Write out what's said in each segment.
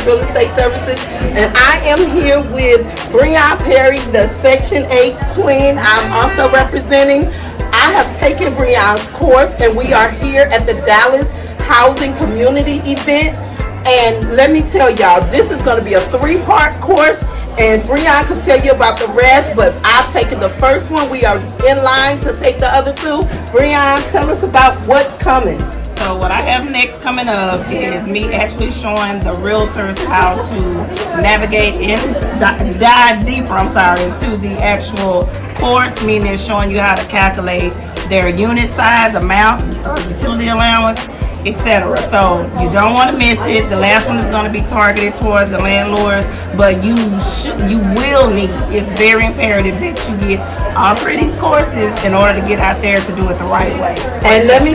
Real Estate Services, and I am here with Breon Perry, the Section 8 Queen. I'm also representing. I have taken Breon's course, and we are here at the Dallas Housing Community event. And let me tell y'all, this is going to be a 3-part course, and Breon can tell you about the rest, but I've taken the first one. We are in line to take the other 2. Breon, tell us about what's coming. So what I have next coming up is me actually showing the realtors how to navigate and dive deeper, into the actual course, meaning showing you how to calculate their unit size, amount, utility allowance, etc. So you don't want to miss it. The last one is going to be targeted towards the landlords, but you will need, it's very imperative that you get all 3 of these courses in order to get out there to do it the right way. And let me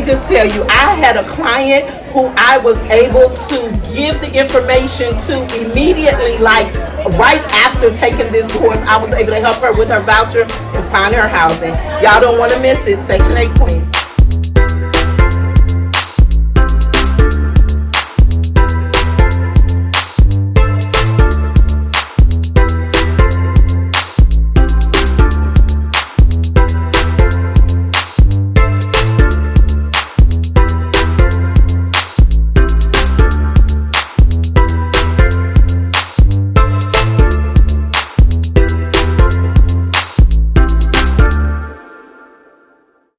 just tell you, I had a client who I was able to give the information to immediately, like right after taking this course. I was able to help her with her voucher and find her housing. Y'all don't want to miss it. Section 8 Queen.